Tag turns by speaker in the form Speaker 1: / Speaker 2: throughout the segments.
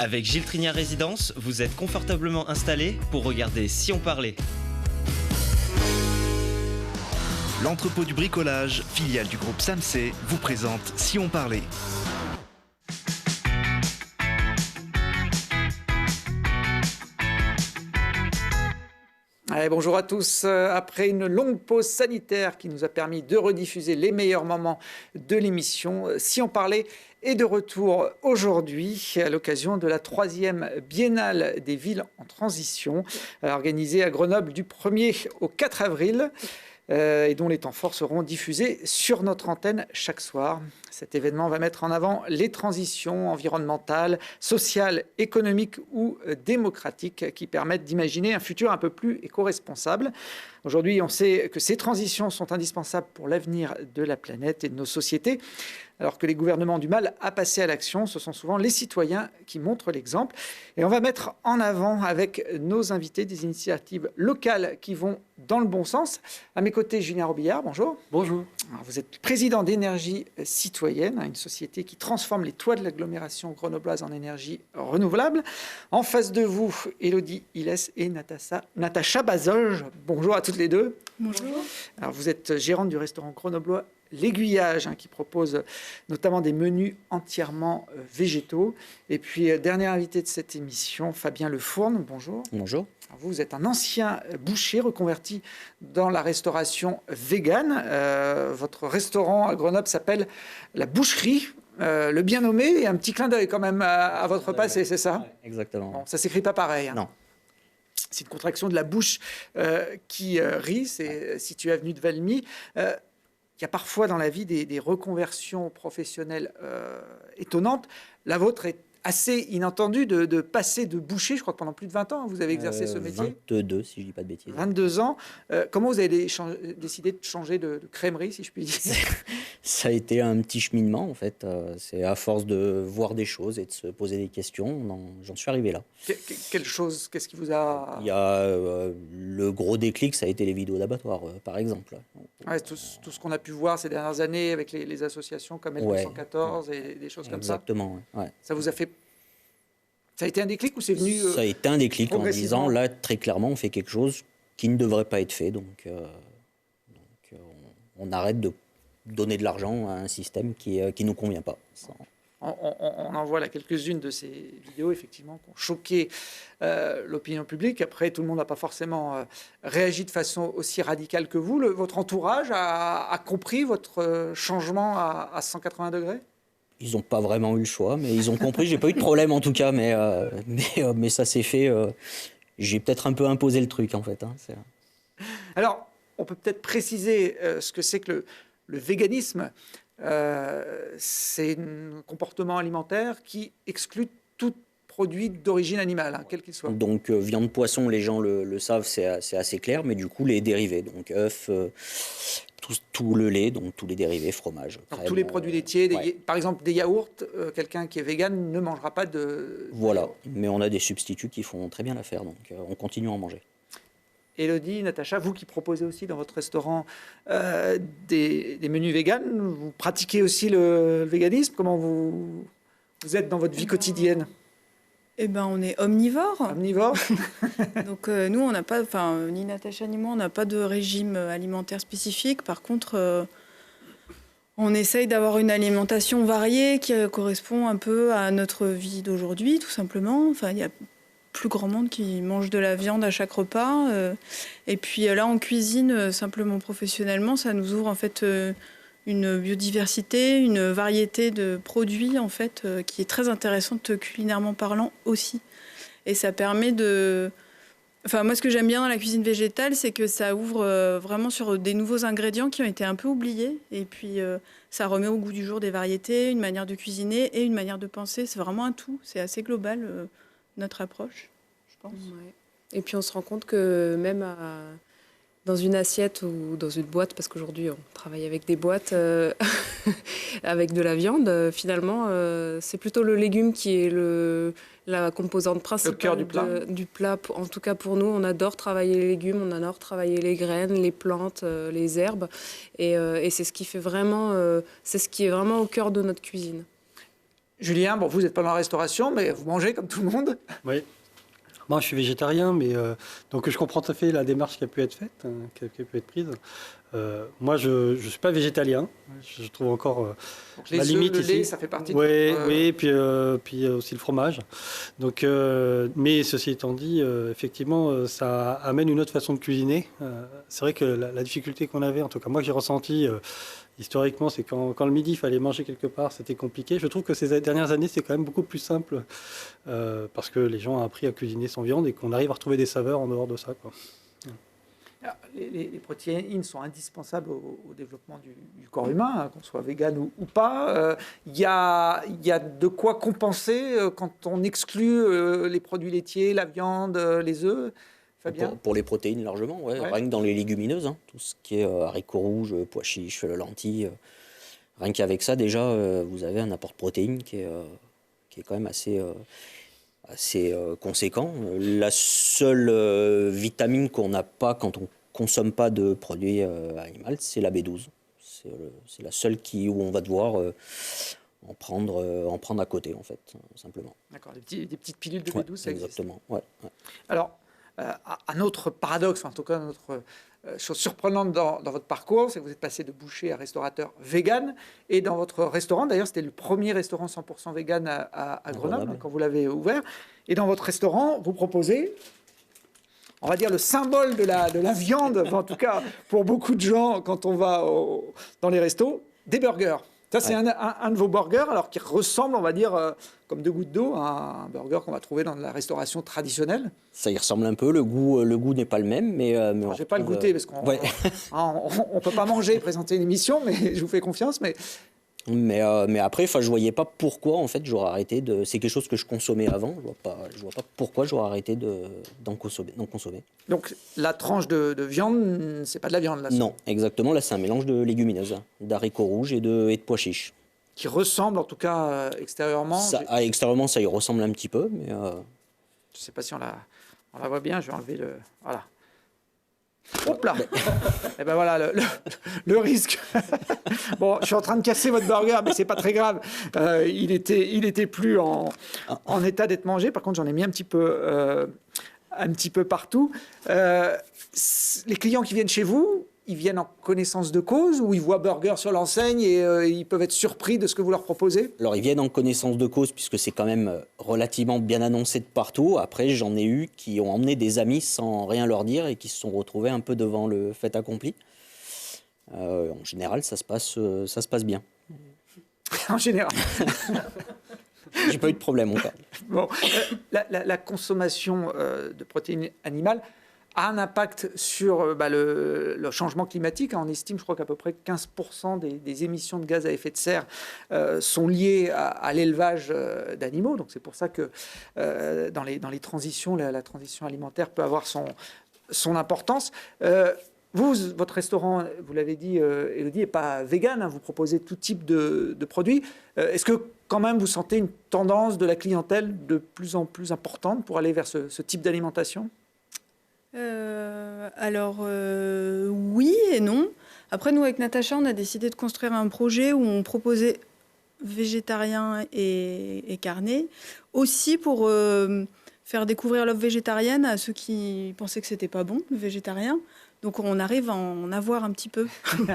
Speaker 1: Avec Gilles Trinière Résidence, vous êtes confortablement installé pour regarder Si on parlait.
Speaker 2: L'entrepôt du bricolage, filiale du groupe Samsey, vous présente Si on parlait.
Speaker 3: Allez, bonjour à tous. Après une longue pause sanitaire qui nous a permis de rediffuser les meilleurs moments de l'émission, Si on parlait est de retour aujourd'hui à l'occasion de la 3e Biennale des villes en transition, organisée à Grenoble du 1er au 4 avril. Et dont les temps forts seront diffusés sur notre antenne chaque soir. Cet événement va mettre en avant les transitions environnementales, sociales, économiques ou démocratiques qui permettent d'imaginer un futur un peu plus éco-responsable. Aujourd'hui, on sait que ces transitions sont indispensables pour l'avenir de la planète et de nos sociétés. Alors que les gouvernements ont du mal à passer à l'action, ce sont souvent les citoyens qui montrent l'exemple. Et on va mettre en avant avec nos invités des initiatives locales qui vont dans le bon sens. À mes côtés, Julien Robillard, bonjour.
Speaker 4: Bonjour.
Speaker 3: Alors, vous êtes président d'Énergie Citoyenne, une société qui transforme les toits de l'agglomération grenobloise en énergie renouvelable. En face de vous, Élodie Ilès et Natacha Bazoge. Bonjour à toutes les deux.
Speaker 5: Bonjour.
Speaker 3: Alors, vous êtes gérante du restaurant grenoblois L'Aiguillage, qui propose notamment des menus entièrement végétaux. Et puis, dernier invité de cette émission, Fabien Lefourne. Bonjour.
Speaker 6: Bonjour.
Speaker 3: Alors, vous êtes un ancien boucher reconverti dans la restauration végane. Votre restaurant à Grenoble s'appelle La Boucherie. Le bien nommé et un petit clin d'œil quand même à votre passé, c'est ça?
Speaker 6: Exactement.
Speaker 3: Bon, ça ne s'écrit pas pareil. Hein.
Speaker 6: Non.
Speaker 3: C'est une contraction de la bouche qui rit. C'est situé avenue de Valmy. Il y a parfois dans la vie des reconversions professionnelles étonnantes. La vôtre est assez inattendue de passer de boucher, je crois que pendant plus de 20 ans, vous avez exercé ce métier.
Speaker 6: 22, si je ne dis pas de bêtises.
Speaker 3: 22 ans. Comment vous avez décidé de changer de crèmerie, si je puis dire?
Speaker 6: Ça a été un petit cheminement, en fait. C'est à force de voir des choses et de se poser des questions, j'en suis arrivé là.
Speaker 3: Quelle chose? Qu'est-ce qui vous a...
Speaker 6: Il y a le gros déclic, ça a été les vidéos d'abattoirs, par exemple.
Speaker 3: Ouais, tout ce qu'on a pu voir ces dernières années avec les associations comme L214 et des choses comme ça.
Speaker 6: Exactement. Ouais.
Speaker 3: Ça vous a fait... Ça a été un déclic ou c'est venu
Speaker 6: Ça a été un déclic en disant, là, très clairement, on fait quelque chose qui ne devrait pas être fait. Donc on arrête de donner de l'argent à un système qui ne nous convient pas.
Speaker 3: On en voit là quelques-unes de ces vidéos, effectivement, qui ont choqué l'opinion publique. Après, tout le monde n'a pas forcément réagi de façon aussi radicale que vous. Votre entourage a compris votre changement à 180 degrés?
Speaker 6: Ils n'ont pas vraiment eu le choix, mais ils ont compris. J'ai pas eu de problème en tout cas, mais ça s'est fait. J'ai peut-être un peu imposé le truc en fait. Hein.
Speaker 3: Alors, on peut peut-être préciser ce que c'est que le véganisme. C'est un comportement alimentaire qui exclut tout produit d'origine animale, quel qu'il soit.
Speaker 6: Donc viande, poisson, les gens le savent, c'est assez clair, mais du coup les dérivés, donc œufs, tout le lait, donc tous les dérivés, fromage.
Speaker 3: Crème, tous les produits laitiers, par exemple des yaourts, quelqu'un qui est vegan ne mangera pas de...
Speaker 6: Voilà, mais on a des substituts qui font très bien l'affaire, donc on continue à en manger.
Speaker 3: Élodie, Natacha, vous qui proposez aussi dans votre restaurant des menus véganes, vous pratiquez aussi le véganisme? Comment vous êtes dans votre vie quotidienne?
Speaker 5: Eh ben, on est omnivore.
Speaker 3: Omnivore.
Speaker 5: Donc nous, on n'a pas, ni Natacha ni moi, on n'a pas de régime alimentaire spécifique. Par contre, on essaye d'avoir une alimentation variée qui correspond un peu à notre vie d'aujourd'hui, tout simplement. Enfin, il y a plus grand monde qui mange de la viande à chaque repas. Et puis là, on cuisine simplement professionnellement. Ça nous ouvre en fait une biodiversité, une variété de produits en fait qui est très intéressante culinairement parlant aussi. Et ça permet de... Enfin, moi, ce que j'aime bien dans la cuisine végétale, c'est que ça ouvre vraiment sur des nouveaux ingrédients qui ont été un peu oubliés. Et puis, ça remet au goût du jour des variétés, une manière de cuisiner et une manière de penser. C'est vraiment un tout. C'est assez global, notre approche, je pense.
Speaker 7: Ouais. Et puis, on se rend compte que même dans une assiette ou dans une boîte, parce qu'aujourd'hui, on travaille avec des boîtes avec de la viande, finalement, c'est plutôt le légume qui est la composante principale
Speaker 3: le cœur du
Speaker 7: plat. En tout cas, pour nous, on adore travailler les légumes, on adore travailler les graines, les plantes, les herbes. Et c'est ce qui fait vraiment, c'est ce qui est vraiment au cœur de notre cuisine.
Speaker 3: Julien, bon, vous n'êtes pas dans la restauration, mais vous mangez comme tout le monde.
Speaker 4: Oui. Moi, je suis végétarien, mais donc je comprends tout à fait la démarche qui a pu être faite, hein, qui a pu être prise. Moi, je ne suis pas végétalien. Je trouve encore
Speaker 3: Donc,
Speaker 4: la
Speaker 3: les
Speaker 4: limite
Speaker 3: œufs, le
Speaker 4: ici.
Speaker 3: lait, ça fait partie
Speaker 4: Oui,
Speaker 3: de...
Speaker 4: oui, puis aussi le fromage. Donc, mais ceci étant dit, effectivement, ça amène une autre façon de cuisiner. C'est vrai que la difficulté qu'on avait, en tout cas moi que j'ai ressenti historiquement, c'est quand le midi il fallait manger quelque part, c'était compliqué. Je trouve que ces dernières années, c'est quand même beaucoup plus simple parce que les gens ont appris à cuisiner sans viande et qu'on arrive à retrouver des saveurs en dehors de ça, quoi.
Speaker 3: Alors, les protéines sont indispensables au développement du corps humain, hein, qu'on soit vegan ou pas. Il y a de quoi compenser quand on exclut les produits laitiers, la viande, les œufs. Fabien ?
Speaker 6: Pour les protéines, largement, ouais. Rien que dans les légumineuses, hein, tout ce qui est haricots rouges, pois chiches, lentilles. Rien qu'avec ça, déjà, vous avez un apport de protéines qui est quand même assez conséquent. La seule vitamine qu'on n'a pas quand on consomme pas de produits animaux, c'est la B12. C'est la seule où on va devoir en prendre à côté, en fait, simplement.
Speaker 3: D'accord, des petites pilules de B12, ça existe.
Speaker 6: Exactement, ouais.
Speaker 3: Alors, un autre paradoxe, en tout cas, une autre chose surprenante dans votre parcours, c'est que vous êtes passé de boucher à restaurateur vegan. Et dans votre restaurant, d'ailleurs, c'était le premier restaurant 100% vegan à Grenoble, quand vous l'avez ouvert. Et dans votre restaurant, vous proposez, on va dire, le symbole de la viande, enfin, en tout cas pour beaucoup de gens, quand on va dans les restos, des burgers. Ça, c'est un de vos burgers, alors qui ressemble, on va dire, comme deux gouttes d'eau, à un burger qu'on va trouver dans la restauration traditionnelle.
Speaker 6: Ça y ressemble un peu. Le goût n'est pas le même, mais
Speaker 3: je ne vais pas le goûter parce qu'on ne peut pas manger et présenter une émission, mais je vous fais confiance.
Speaker 6: Mais après, je voyais pas pourquoi en fait j'aurais arrêté de. C'est quelque chose que je consommais avant. Je vois pas pourquoi j'aurais arrêté d'en consommer.
Speaker 3: Donc la tranche de viande, c'est pas de la viande là.
Speaker 6: Non, exactement. Là, c'est un mélange de légumineuses, d'haricots rouges et de pois chiches.
Speaker 3: Qui ressemble en tout cas extérieurement.
Speaker 6: Extérieurement, ça y ressemble un petit peu, mais.
Speaker 3: Je sais pas si on la voit bien. Je vais enlever le. Voilà. Hop là. Et ben voilà le risque. Bon, je suis en train de casser votre burger, mais c'est pas très grave. Il était plus en état d'être mangé. Par contre, j'en ai mis un petit peu partout. Les clients qui viennent chez vous, ils viennent en connaissance de cause ou ils voient burger sur l'enseigne et ils peuvent être surpris de ce que vous leur proposez?
Speaker 6: Alors, ils viennent en connaissance de cause puisque c'est quand même relativement bien annoncé de partout. Après, j'en ai eu qui ont emmené des amis sans rien leur dire et qui se sont retrouvés un peu devant le fait accompli. En général, ça se passe bien.
Speaker 3: En général.
Speaker 6: J'ai pas eu de problème encore.
Speaker 3: Bon, la consommation de protéines animales a un impact sur le changement climatique. On estime, je crois qu'à peu près 15% des émissions de gaz à effet de serre sont liées à l'élevage d'animaux. Donc c'est pour ça que dans les transitions, la transition alimentaire peut avoir son importance. Votre restaurant, vous l'avez dit, Élodie, n'est pas vegan, hein, vous proposez tout type de produits. Est-ce que quand même vous sentez une tendance de la clientèle de plus en plus importante pour aller vers ce type d'alimentation ?
Speaker 5: Oui et non. Après, nous, avec Natacha, on a décidé de construire un projet où on proposait végétarien et carné, aussi pour faire découvrir l'offre végétarienne à ceux qui pensaient que c'était pas bon, le végétarien. Donc on arrive à en avoir un petit peu.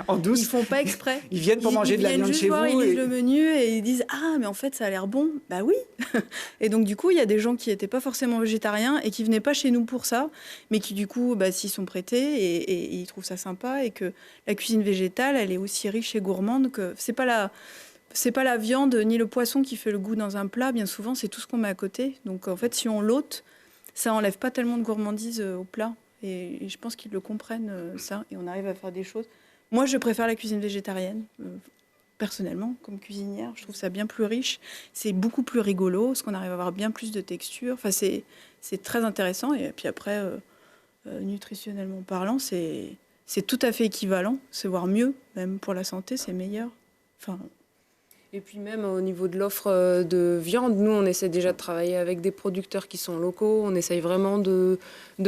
Speaker 3: En douce.
Speaker 5: Ils font pas exprès.
Speaker 3: Ils viennent pour manger de la viande chez vous.
Speaker 5: Ils lisent le menu et ils disent « Ah, mais en fait, ça a l'air bon. » Bah oui. Et donc du coup, il y a des gens qui n'étaient pas forcément végétariens et qui venaient pas chez nous pour ça, mais qui du coup s'y sont prêtés et ils trouvent ça sympa et que la cuisine végétale, elle est aussi riche et gourmande que c'est pas la viande ni le poisson qui fait le goût dans un plat. Bien souvent, c'est tout ce qu'on met à côté. Donc en fait, si on l'ôte, ça enlève pas tellement de gourmandise au plat. Et je pense qu'ils le comprennent, ça, et on arrive à faire des choses. Moi, je préfère la cuisine végétarienne, personnellement, comme cuisinière. Je trouve ça bien plus riche. C'est beaucoup plus rigolo, parce qu'on arrive à avoir bien plus de texture. Enfin, c'est très intéressant. Et puis après, nutritionnellement parlant, c'est tout à fait équivalent. C'est voire mieux, même pour la santé, c'est meilleur. Enfin...
Speaker 7: Et puis même au niveau de l'offre de viande, nous, on essaie déjà de travailler avec des producteurs qui sont locaux. On essaye vraiment de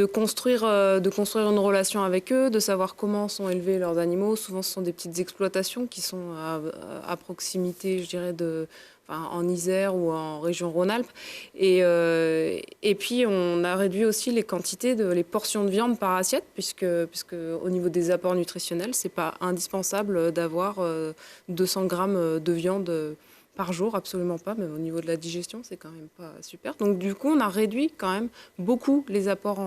Speaker 7: construire une relation avec eux, de savoir comment sont élevés leurs animaux. Souvent, ce sont des petites exploitations qui sont à proximité, je dirais, en Isère ou en région Rhône-Alpes. Et puis, on a réduit aussi les quantités, les portions de viande par assiette, puisque au niveau des apports nutritionnels, c'est pas indispensable d'avoir 200 grammes de viande par jour, absolument pas. Même au niveau de la digestion, c'est quand même pas super. Donc, du coup, on a réduit quand même beaucoup les apports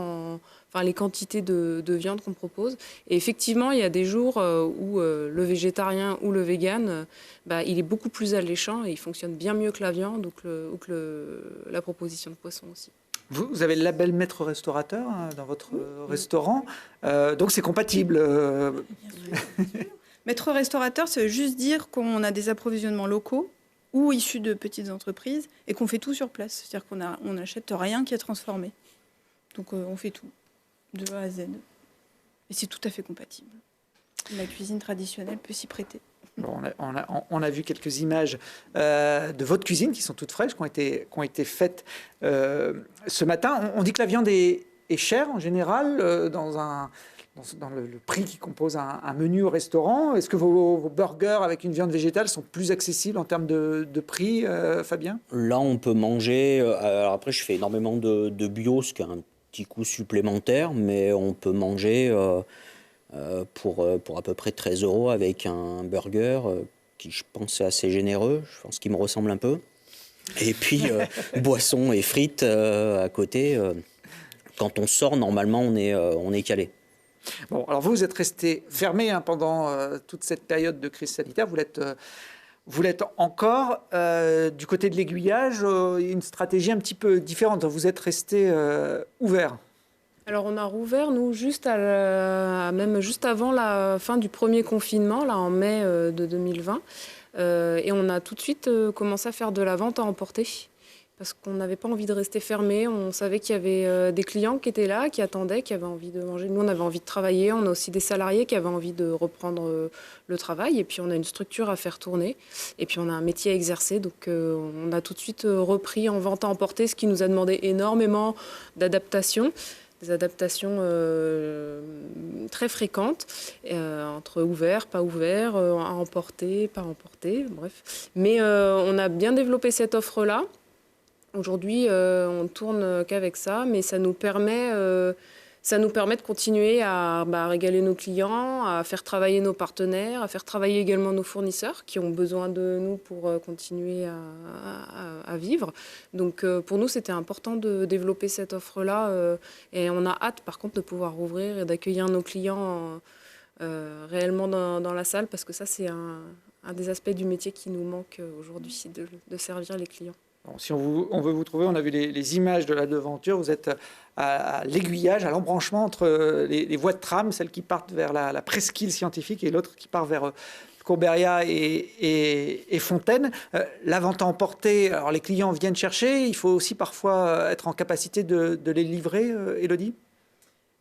Speaker 7: les quantités de viande qu'on propose. Et effectivement, il y a des jours où le végétarien ou le vegan, il est beaucoup plus alléchant et il fonctionne bien mieux que la viande ou que la proposition de poisson aussi.
Speaker 3: Vous avez le label maître restaurateur dans votre restaurant, donc c'est compatible.
Speaker 5: Maître restaurateur, ça veut juste dire qu'on a des approvisionnements locaux ou issus de petites entreprises et qu'on fait tout sur place. C'est-à-dire qu'on n'achète rien qui est transformé. Donc on fait tout, de A à Z. Et c'est tout à fait compatible. La cuisine traditionnelle peut s'y prêter.
Speaker 3: Bon, on a vu quelques images de votre cuisine qui sont toutes fraîches, qui ont été faites ce matin. On dit que la viande est chère en général dans le prix qui compose un menu au restaurant. Est-ce que vos burgers avec une viande végétale sont plus accessibles en termes de prix, Fabien ?
Speaker 6: Là, on peut manger... alors après, je fais énormément de bio, ce qui a un petit coût supplémentaire, mais on peut manger pour à peu près 13 € avec un burger qui, je pense, est assez généreux. Je pense qu'il me ressemble un peu. Et puis, boissons et frites à côté. Quand on sort, normalement, on est calé.
Speaker 3: Bon, alors vous êtes resté fermé pendant toute cette période de crise sanitaire. Vous l'êtes encore. Du côté de l'aiguillage, une stratégie un petit peu différente. Vous êtes resté ouvert.
Speaker 7: Alors on a rouvert, nous, même juste avant la fin du premier confinement, là en mai de 2020. Et on a tout de suite commencé à faire de la vente à emporter. Parce qu'on n'avait pas envie de rester fermé. On savait qu'il y avait des clients qui étaient là, qui attendaient, qui avaient envie de manger. Nous, on avait envie de travailler. On a aussi des salariés qui avaient envie de reprendre le travail. Et puis, on a une structure à faire tourner. Et puis, on a un métier à exercer. Donc, on a tout de suite repris en vente à emporter, ce qui nous a demandé énormément d'adaptations. Des adaptations très fréquentes, entre ouvert, pas ouvert, à emporter, pas emporter, bref. Mais on a bien développé cette offre-là. Aujourd'hui, on ne tourne qu'avec ça, mais ça nous permet de continuer à régaler nos clients, à faire travailler nos partenaires, à faire travailler également nos fournisseurs qui ont besoin de nous pour continuer à vivre. Donc pour nous, c'était important de développer cette offre-là et on a hâte par contre de pouvoir ouvrir et d'accueillir nos clients réellement dans la salle parce que ça, c'est un des aspects du métier qui nous manque aujourd'hui, de servir les clients.
Speaker 3: Bon, si on veut vous trouver, on a vu les images de la devanture. Vous êtes à l'aiguillage, à l'embranchement entre les voies de tram, celles qui partent vers la presqu'île scientifique et l'autre qui part vers Courberia et Fontaine. La vente à emporter, alors les clients viennent chercher. Il faut aussi parfois être en capacité de les livrer, Élodie ?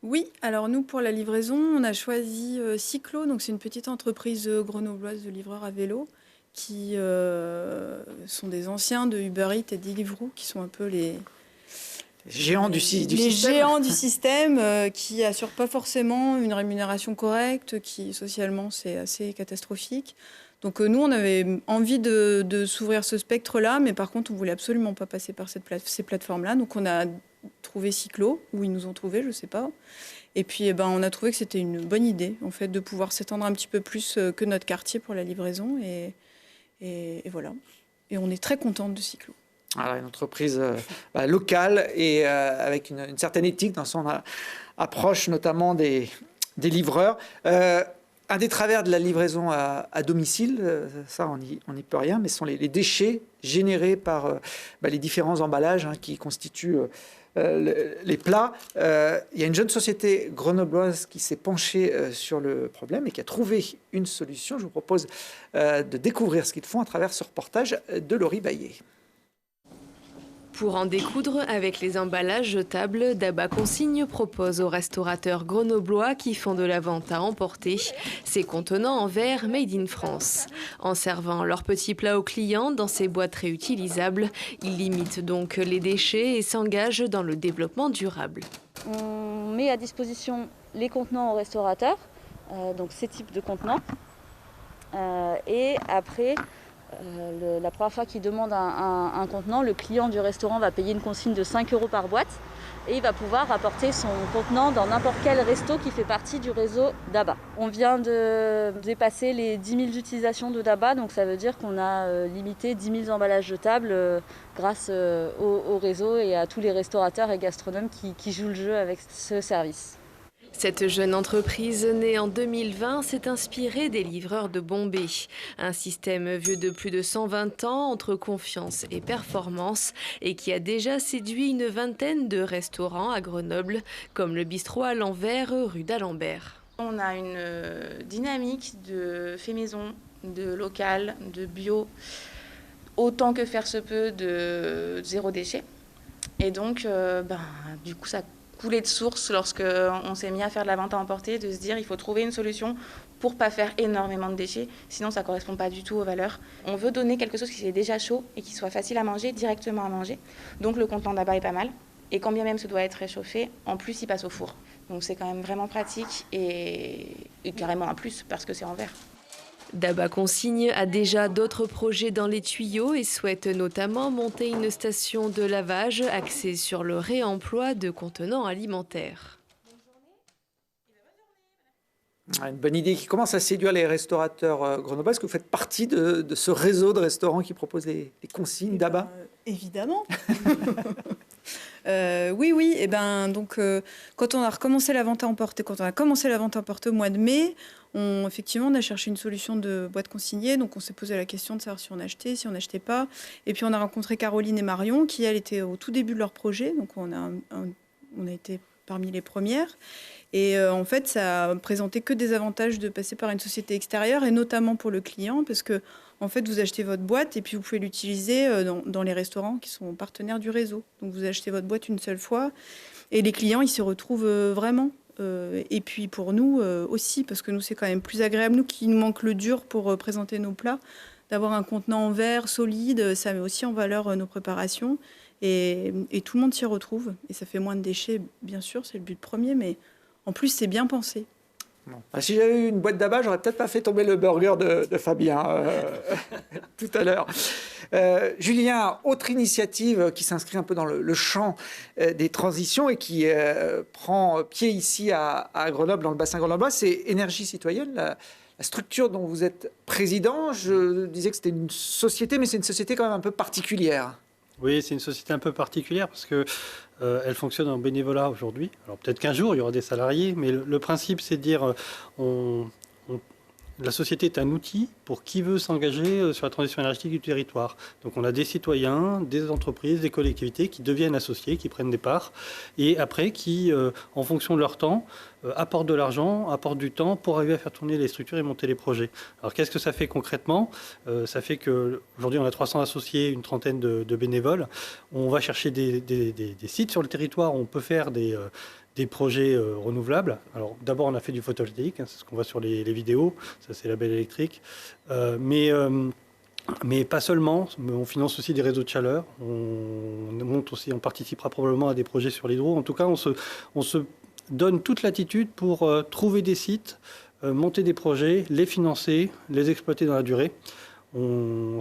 Speaker 5: Oui, alors nous, pour la livraison, on a choisi Cyclo. Donc c'est une petite entreprise grenobloise de livreurs à vélo, qui sont des anciens de Uber Eats et Deliveroo, qui sont un peu les
Speaker 3: géants du système.
Speaker 5: Les géants du système qui n'assurent pas forcément une rémunération correcte, qui socialement c'est assez catastrophique. Donc nous, on avait envie de s'ouvrir ce spectre-là, mais par contre, on ne voulait absolument pas passer par ces plateformes-là. Donc on a trouvé Cyclo, où ils nous ont trouvé, je ne sais pas. Et puis on a trouvé que c'était une bonne idée, en fait, de pouvoir s'étendre un petit peu plus que notre quartier pour la livraison. Et voilà. Et on est très contente de Cyclo.
Speaker 3: Alors, une entreprise locale et avec une certaine éthique dans son approche, notamment des livreurs. Un des travers de la livraison à domicile, ça on n'y peut rien, mais ce sont les déchets générés par les différents emballages qui constituent les plats. Il y a une jeune société grenobloise qui s'est penchée sur le problème et qui a trouvé une solution. Je vous propose de découvrir ce qu'ils font à travers ce reportage de Laurie Baillet.
Speaker 8: Pour en découdre avec les emballages jetables, Daba Consigne propose aux restaurateurs grenoblois qui font de la vente à emporter ces contenants en verre made in France. En servant leurs petits plats aux clients dans ces boîtes réutilisables, ils limitent donc les déchets et s'engagent dans le développement durable.
Speaker 9: On met à disposition les contenants aux restaurateurs, donc ces types de contenants. Et après, La première fois qu'il demande un contenant, le client du restaurant va payer une consigne de 5 € par boîte et il va pouvoir apporter son contenant dans n'importe quel resto qui fait partie du réseau Daba. On vient de dépasser les 10 000 utilisations de Daba, donc ça veut dire qu'on a limité 10 000 emballages jetables grâce au réseau et à tous les restaurateurs et gastronomes qui jouent le jeu avec ce service.
Speaker 8: Cette jeune entreprise née en 2020 s'est inspirée des livreurs de Bombay. Un système vieux de plus de 120 ans entre confiance et performance et qui a déjà séduit une vingtaine de restaurants à Grenoble, comme le bistrot à l'envers rue d'Alembert.
Speaker 10: On a une dynamique de fait maison, de local, de bio, autant que faire se peut de zéro déchet. Et donc, du coup, ça coulé de source lorsqu'on s'est mis à faire de la vente à emporter, de se dire il faut trouver une solution pour pas faire énormément de déchets, sinon ça correspond pas du tout aux valeurs. On veut donner quelque chose qui est déjà chaud et qui soit facile à manger, directement à manger. Donc le contenant d'Abba est pas mal. Et quand bien même ce doit être réchauffé, en plus il passe au four. Donc c'est quand même vraiment pratique et carrément un plus parce que c'est en verre.
Speaker 8: Daba Consigne a déjà d'autres projets dans les tuyaux et souhaite notamment monter une station de lavage axée sur le réemploi de contenants alimentaires.
Speaker 3: Une bonne idée qui commence à séduire les restaurateurs grenoblois. Est-ce que vous faites partie de ce réseau de restaurants qui propose les consignes Daba ?
Speaker 5: Évidemment. Oui. Et quand on a recommencé la vente à emporter, au mois de mai, effectivement, on a cherché une solution de boîte consignée. Donc, on s'est posé la question de savoir si on achetait, si on n'achetait pas. Et puis, on a rencontré Caroline et Marion, qui, elles, étaient au tout début de leur projet. Donc, on a été parmi les premières. Et en fait, ça a présenté que des avantages de passer par une société extérieure, et notamment pour le client, parce que en fait, vous achetez votre boîte et puis vous pouvez l'utiliser dans les restaurants qui sont partenaires du réseau. Donc, vous achetez votre boîte une seule fois et les clients, ils se retrouvent vraiment. Et puis pour nous aussi, parce que nous, c'est quand même plus agréable, nous qui nous manque le dur pour présenter nos plats, d'avoir un contenant en verre solide, ça met aussi en valeur nos préparations. Et tout le monde s'y retrouve. Et ça fait moins de déchets, bien sûr, c'est le but premier, mais en plus, c'est bien pensé.
Speaker 3: Si j'avais eu une boîte d'Abba, j'aurais peut-être pas fait tomber le burger de Fabien tout à l'heure. Julien, autre initiative qui s'inscrit un peu dans le champ des transitions et qui prend pied ici à Grenoble, dans le bassin grenoblois, c'est Énergie Citoyenne, la structure dont vous êtes président. Je disais que c'était une société, mais c'est une société quand même un peu particulière.
Speaker 4: Oui, c'est une société un peu particulière parce que elle fonctionne en bénévolat aujourd'hui. Alors peut-être qu'un jour, il y aura des salariés, mais le principe, c'est de dire la société est un outil pour qui veut s'engager sur la transition énergétique du territoire. Donc on a des citoyens, des entreprises, des collectivités qui deviennent associés, qui prennent des parts, et après qui, en fonction de leur temps, apportent de l'argent, apportent du temps pour arriver à faire tourner les structures et monter les projets. Alors qu'est-ce que ça fait concrètement ? Ça fait qu'aujourd'hui on a 300 associés, une trentaine de bénévoles. On va chercher des sites sur le territoire où on peut faire des projets renouvelables. Alors d'abord on a fait du photovoltaïque, c'est ce qu'on voit sur les vidéos, ça c'est la belle électrique, mais pas seulement, on finance aussi des réseaux de chaleur, on participera probablement à des projets sur l'hydro. En tout cas on se donne toute latitude pour trouver des sites, monter des projets, les financer, les exploiter dans la durée. On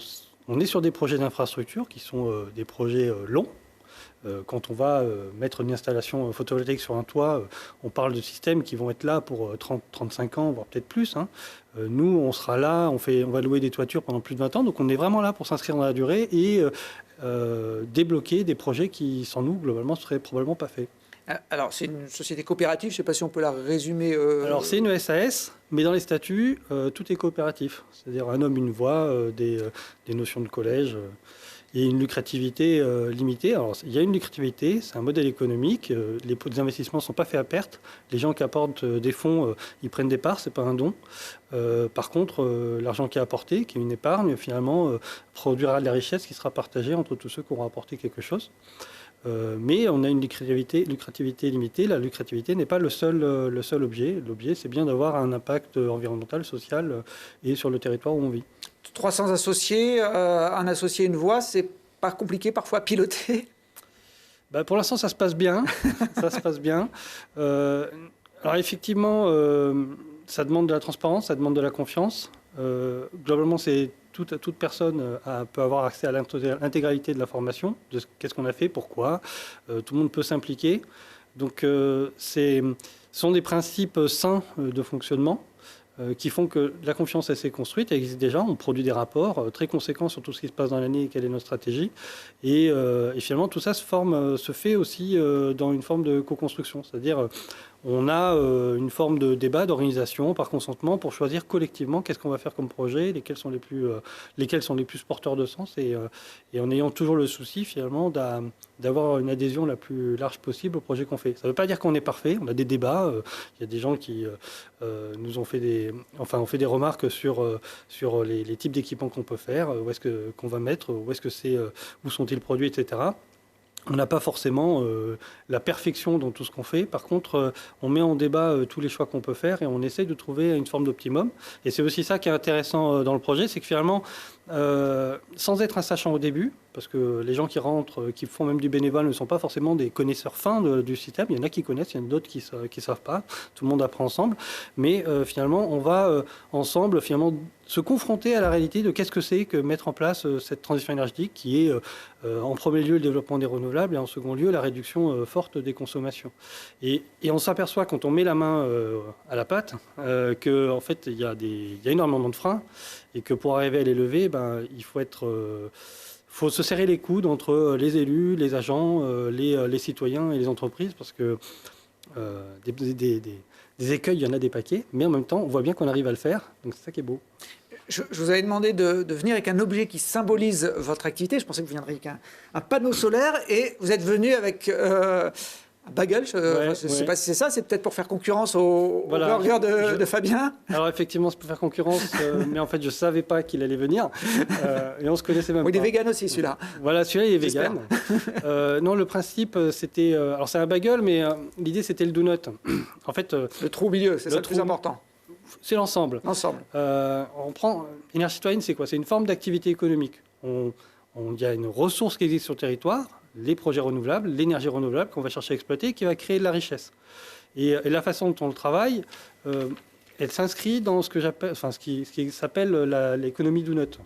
Speaker 4: est sur des projets d'infrastructure qui sont des projets longs. Quand on va mettre une installation photovoltaïque sur un toit, on parle de systèmes qui vont être là pour 30-35 ans, voire peut-être plus. Nous, on sera là, on va louer des toitures pendant plus de 20 ans. Donc on est vraiment là pour s'inscrire dans la durée et débloquer des projets qui, sans nous, globalement, ne seraient probablement pas faits.
Speaker 3: Alors, c'est une société coopérative, je ne sais pas si on peut la résumer.
Speaker 4: Alors, c'est une SAS, mais dans les statuts, tout est coopératif. C'est-à-dire un homme, une voix, des notions de collège... et une lucrativité limitée. Alors, il y a une lucrativité, c'est un modèle économique. Les investissements ne sont pas faits à perte. Les gens qui apportent des fonds, ils prennent des parts, ce n'est pas un don. Par contre, l'argent qui est apporté, qui est une épargne, finalement, produira de la richesse qui sera partagée entre tous ceux qui auront apporté quelque chose. Mais on a une lucrativité limitée. La lucrativité n'est pas le seul objet. L'objet, c'est bien d'avoir un impact environnemental, social et sur le territoire où on vit.
Speaker 3: 300 associés, un associé, une voix, c'est pas compliqué parfois à piloter ?
Speaker 4: Pour l'instant, ça se passe bien. Alors effectivement, ça demande de la transparence, ça demande de la confiance. Globalement, c'est toute personne peut avoir accès à l'intégralité de la formation, de qu'est-ce qu'on a fait, pourquoi. Tout le monde peut s'impliquer. Donc, ce sont des principes sains de fonctionnement qui font que la confiance, elle s'est construite, elle existe déjà. On produit des rapports très conséquents sur tout ce qui se passe dans l'année et quelle est notre stratégie. Et finalement, tout ça se fait aussi dans une forme de co-construction. C'est-à-dire, on a une forme de débat, d'organisation par consentement pour choisir collectivement qu'est-ce qu'on va faire comme projet, lesquels sont les plus porteurs de sens et en ayant toujours le souci finalement d'avoir une adhésion la plus large possible au projet qu'on fait. Ça ne veut pas dire qu'on est parfait, on a des débats, il y a des gens qui nous ont fait ont fait des remarques sur les types d'équipements qu'on peut faire, qu'on va mettre, où sont-ils produits, etc. On n'a pas forcément la perfection dans tout ce qu'on fait. Par contre, on met en débat tous les choix qu'on peut faire et on essaie de trouver une forme d'optimum. Et c'est aussi ça qui est intéressant dans le projet, c'est que finalement, sans être un sachant au début, parce que les gens qui rentrent, qui font même du bénévole, ne sont pas forcément des connaisseurs fins du système. Il y en a qui connaissent, il y en a d'autres qui ne savent pas. Tout le monde apprend ensemble. Mais finalement, on va ensemble finalement se confronter à la réalité de qu'est-ce que c'est que mettre en place cette transition énergétique qui est en premier lieu le développement des renouvelables et en second lieu la réduction forte des consommations. Et on s'aperçoit quand on met la main à la pâte qu'en fait il y a énormément de freins et que pour arriver à les lever, il faut se serrer les coudes entre les élus, les agents, les citoyens et les entreprises parce que des écueils, il y en a des paquets, mais en même temps, on voit bien qu'on arrive à le faire, donc c'est ça qui est beau.
Speaker 3: Je vous avais demandé de venir avec un objet qui symbolise votre activité. Je pensais que vous viendriez avec un panneau solaire et vous êtes venu avec un bagel. Je ne sais pas si c'est ça. C'est peut-être pour faire concurrence au burger de Fabien.
Speaker 4: Alors effectivement, c'est pour faire concurrence, mais en fait, je ne savais pas qu'il allait venir. Et on ne se connaissait même pas.
Speaker 3: Il est vegan aussi, celui-là.
Speaker 4: Voilà, celui-là, il est vegan. Non, le principe, c'était... alors c'est un bagel, mais l'idée, c'était le donut. En fait,
Speaker 3: le trou au milieu, c'est ça le plus important.
Speaker 4: C'est l'ensemble. On prend énergie citoyenne, c'est quoi? C'est une forme d'activité économique. Il y a une ressource qui existe sur le territoire, les projets renouvelables, l'énergie renouvelable qu'on va chercher à exploiter, qui va créer de la richesse. Et la façon dont on le travaille, elle s'inscrit dans ce qui s'appelle l'économie donut.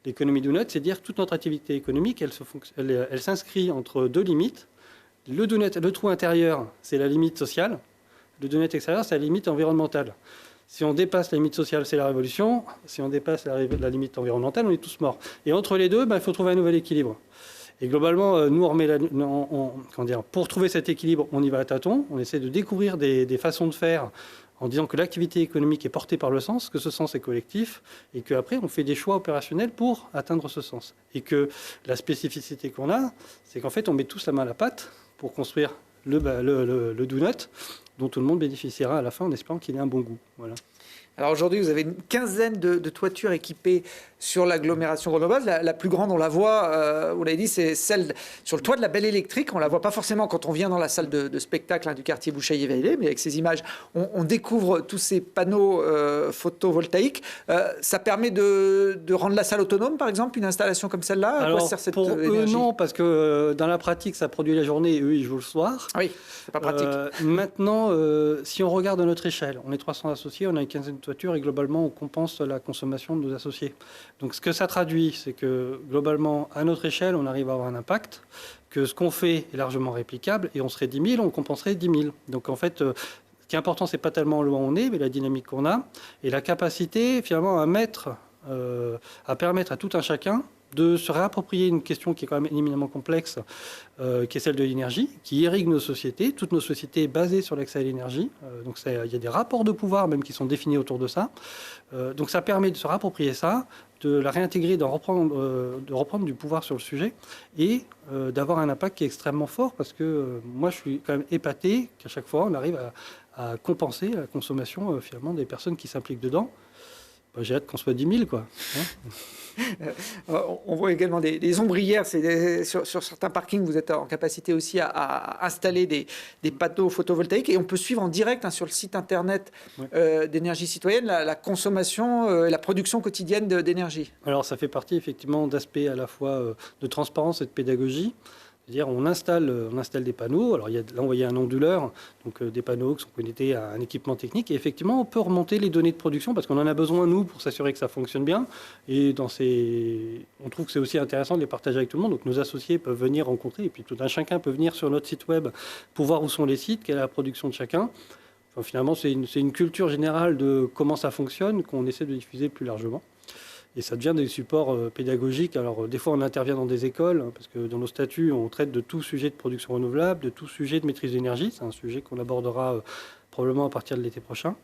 Speaker 4: L'économie donut, c'est dire toute notre activité économique, elle s'inscrit entre deux limites. Le trou intérieur, c'est la limite sociale. Le donut extérieur, c'est la limite environnementale. Si on dépasse la limite sociale, c'est la révolution. Si on dépasse la limite environnementale, on est tous morts. Et entre les deux, il faut trouver un nouvel équilibre. Et globalement, nous, pour trouver cet équilibre, on y va à tâtons. On essaie de découvrir des façons de faire en disant que l'activité économique est portée par le sens, que ce sens est collectif, et qu'après, on fait des choix opérationnels pour atteindre ce sens. Et que la spécificité qu'on a, c'est qu'en fait, on met tous la main à la pâte pour construire le donut, dont tout le monde bénéficiera à la fin en espérant qu'il ait un bon goût. Voilà.
Speaker 3: Alors aujourd'hui, vous avez une quinzaine de toitures équipées sur l'agglomération grenobloise. La plus grande, on la voit, vous l'avez dit, c'est celle sur le toit de la Belle Électrique. On ne la voit pas forcément quand on vient dans la salle de spectacle du quartier Boucheillet-Veillé, mais avec ces images, on découvre tous ces panneaux photovoltaïques. Ça permet de rendre la salle autonome, par exemple, une installation comme celle-là?
Speaker 4: Alors, pour eux, non, parce que dans la pratique, ça produit la journée et eux, ils jouent le soir.
Speaker 3: Oui, c'est pas pratique.
Speaker 4: Maintenant, si on regarde à notre échelle, on est 300 associés, on a une quinzaine de toitures et globalement, on compense la consommation de nos associés. Donc, ce que ça traduit, c'est que globalement, à notre échelle, on arrive à avoir un impact, que ce qu'on fait est largement réplicable et on serait 10 000, on compenserait 10 000. Donc, en fait, ce qui est important, c'est pas tellement là où on est, mais la dynamique qu'on a et la capacité, finalement, à permettre à tout un chacun de se réapproprier une question qui est quand même éminemment complexe, qui est celle de l'énergie, qui irrigue nos sociétés, toutes nos sociétés basées sur l'accès à l'énergie. Donc il y a des rapports de pouvoir même qui sont définis autour de ça. Donc ça permet de se réapproprier ça, de la réintégrer, de reprendre du pouvoir sur le sujet et d'avoir un impact qui est extrêmement fort parce que moi je suis quand même épaté qu'à chaque fois on arrive à compenser la consommation finalement des personnes qui s'impliquent dedans. J'ai hâte qu'on soit 10 000, quoi.
Speaker 3: On voit également des ombrières. Sur certains parkings, vous êtes en capacité aussi à installer des panneaux photovoltaïques. Et on peut suivre en direct sur le site internet d'Énergie Citoyenne la consommation et la production quotidienne d'énergie.
Speaker 4: Alors, ça fait partie effectivement d'aspects à la fois de transparence et de pédagogie. C'est-à-dire on installe des panneaux. Alors là, on voyait un onduleur, donc des panneaux qui sont connectés à un équipement technique. Et effectivement, on peut remonter les données de production parce qu'on en a besoin, nous, pour s'assurer que ça fonctionne bien. Et on trouve que c'est aussi intéressant de les partager avec tout le monde. Donc nos associés peuvent venir rencontrer. Et puis tout un chacun peut venir sur notre site web pour voir où sont les sites, quelle est la production de chacun. Enfin, finalement, c'est une culture générale de comment ça fonctionne qu'on essaie de diffuser plus largement. Et ça devient des supports pédagogiques. Alors, des fois, on intervient dans des écoles, parce que dans nos statuts, on traite de tout sujet de production renouvelable, de tout sujet de maîtrise d'énergie. C'est un sujet qu'on abordera probablement à partir de l'été prochain.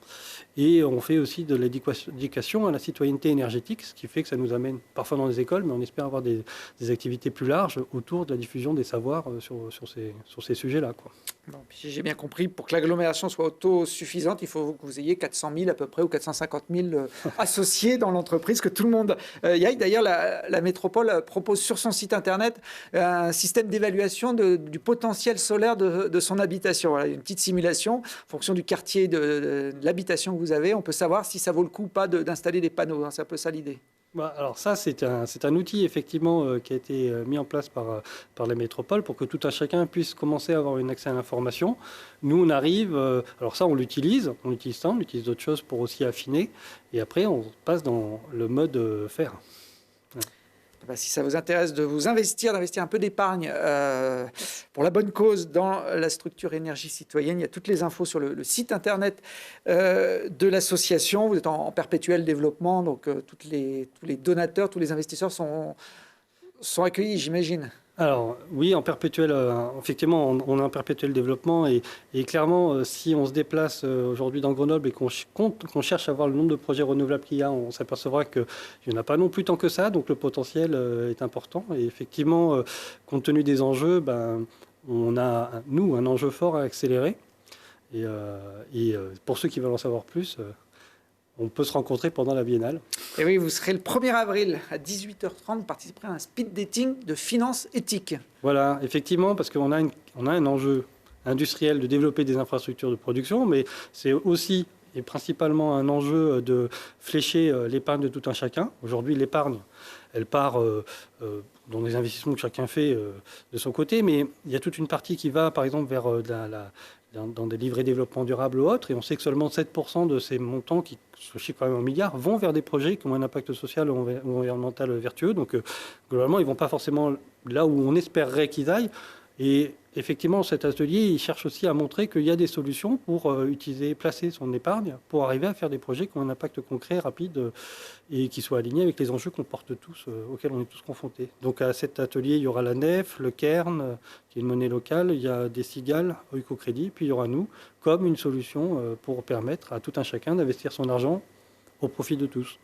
Speaker 4: Et on fait aussi de l'éducation à la citoyenneté énergétique, ce qui fait que ça nous amène parfois dans les écoles, mais on espère avoir des activités plus larges autour de la diffusion des savoirs sur ces sujets-là, quoi.
Speaker 3: Bon, puis j'ai bien compris, pour que l'agglomération soit autosuffisante, il faut que vous ayez 400 000 à peu près ou 450 000 associés dans l'entreprise, que tout le monde y aille. D'ailleurs, la métropole propose sur son site internet un système d'évaluation du potentiel solaire de son habitation. Voilà, une petite simulation en fonction du quartier de l'habitation que vous avez. On peut savoir si ça vaut le coup ou pas d'installer des panneaux. Hein, c'est un peu ça l'idée.
Speaker 4: Alors ça, c'est un outil effectivement qui a été mis en place par la métropole pour que tout un chacun puisse commencer à avoir un accès à l'information. Nous, on arrive, alors ça, on utilise ça, on utilise d'autres choses pour aussi affiner, et après, on passe dans le mode faire.
Speaker 3: Si ça vous intéresse d'investir un peu d'épargne pour la bonne cause dans la structure énergie citoyenne, il y a toutes les infos sur le site internet de l'association. Vous êtes en perpétuel développement, donc tous les donateurs, tous les investisseurs sont accueillis, j'imagine.
Speaker 4: Alors oui, effectivement, on est en perpétuel développement et clairement, si on se déplace aujourd'hui dans Grenoble et qu'on cherche à voir le nombre de projets renouvelables qu'il y a, on s'apercevra qu'il n'y en a pas non plus tant que ça, donc le potentiel est important. Et effectivement, compte tenu des enjeux, on a, nous, un enjeu fort à accélérer. Et pour ceux qui veulent en savoir plus, on peut se rencontrer pendant la Biennale.
Speaker 3: Et oui, vous serez le 1er avril à 18h30, vous participerez à un speed dating de finances éthiques.
Speaker 4: Voilà, effectivement, parce qu'on a un enjeu industriel de développer des infrastructures de production, mais c'est aussi et principalement un enjeu de flécher l'épargne de tout un chacun. Aujourd'hui, l'épargne, elle part dans les investissements que chacun fait de son côté, mais il y a toute une partie qui va, par exemple, vers dans des livrets développement durable ou autres, et on sait que seulement 7% de ces montants, qui se chiffrent quand même en milliards, vont vers des projets qui ont un impact social ou environnemental vertueux. Donc, globalement, ils ne vont pas forcément là où on espérerait qu'ils aillent. Et effectivement, cet atelier, il cherche aussi à montrer qu'il y a des solutions pour placer son épargne, pour arriver à faire des projets qui ont un impact concret, rapide, et qui soient alignés avec les enjeux qu'on porte tous, auxquels on est tous confrontés. Donc à cet atelier, il y aura la NEF, le Cairn, qui est une monnaie locale, il y a des cigales, Oikocrédit, puis il y aura nous, comme une solution pour permettre à tout un chacun d'investir son argent au profit de tous.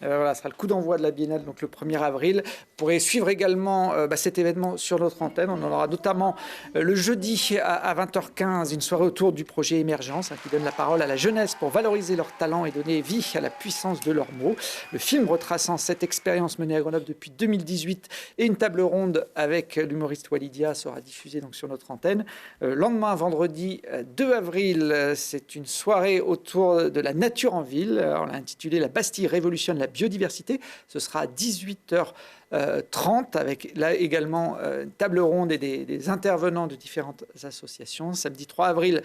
Speaker 3: Voilà, ce sera le coup d'envoi de la Biennale, donc le 1er avril. Vous pourrez suivre également cet événement sur notre antenne. On en aura notamment le jeudi à 20h15, une soirée autour du projet Émergence, qui donne la parole à la jeunesse pour valoriser leurs talents et donner vie à la puissance de leurs mots. Le film retraçant cette expérience menée à Grenoble depuis 2018 et une table ronde avec l'humoriste Walidia sera diffusée donc sur notre antenne. Lendemain, vendredi 2 avril, c'est une soirée autour de la nature en ville. On l'a intitulée « La Bastille révolutionne la biodiversité ». Ce sera à 18h30 avec là également une table ronde et des intervenants de différentes associations. Samedi 3 avril,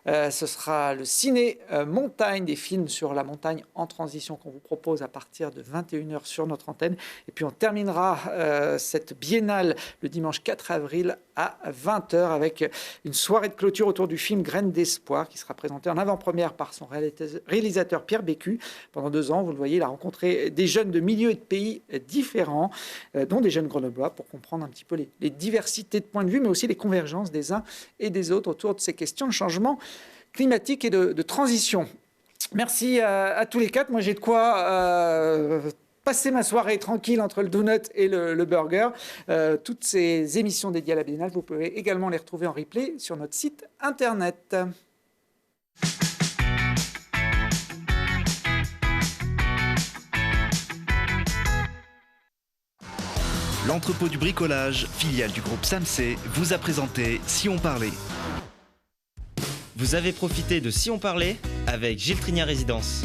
Speaker 3: ce sera le ciné montagne, des films sur la montagne en transition qu'on vous propose à partir de 21h sur notre antenne. Et puis on terminera cette biennale le dimanche 4 avril à 20h avec une soirée de clôture autour du film Graines d'espoir qui sera présenté en avant-première par son réalisateur Pierre Bécu. Pendant 2 ans, vous le voyez, il a rencontré des jeunes de milieux et de pays différents, dont des jeunes grenoblois, pour comprendre un petit peu les diversités de points de vue, mais aussi les convergences des uns et des autres autour de ces questions de changement climatique et de transition. Merci à tous les 4. Moi, j'ai de quoi passer ma soirée tranquille entre le donut et le burger. Toutes ces émissions dédiées à la Biennale, vous pouvez également les retrouver en replay sur notre site internet.
Speaker 2: L'entrepôt du bricolage, filiale du groupe SAMC, vous a présenté Si on parlait.
Speaker 1: Vous avez profité de Si on parlait avec Gilles Trigna Résidence.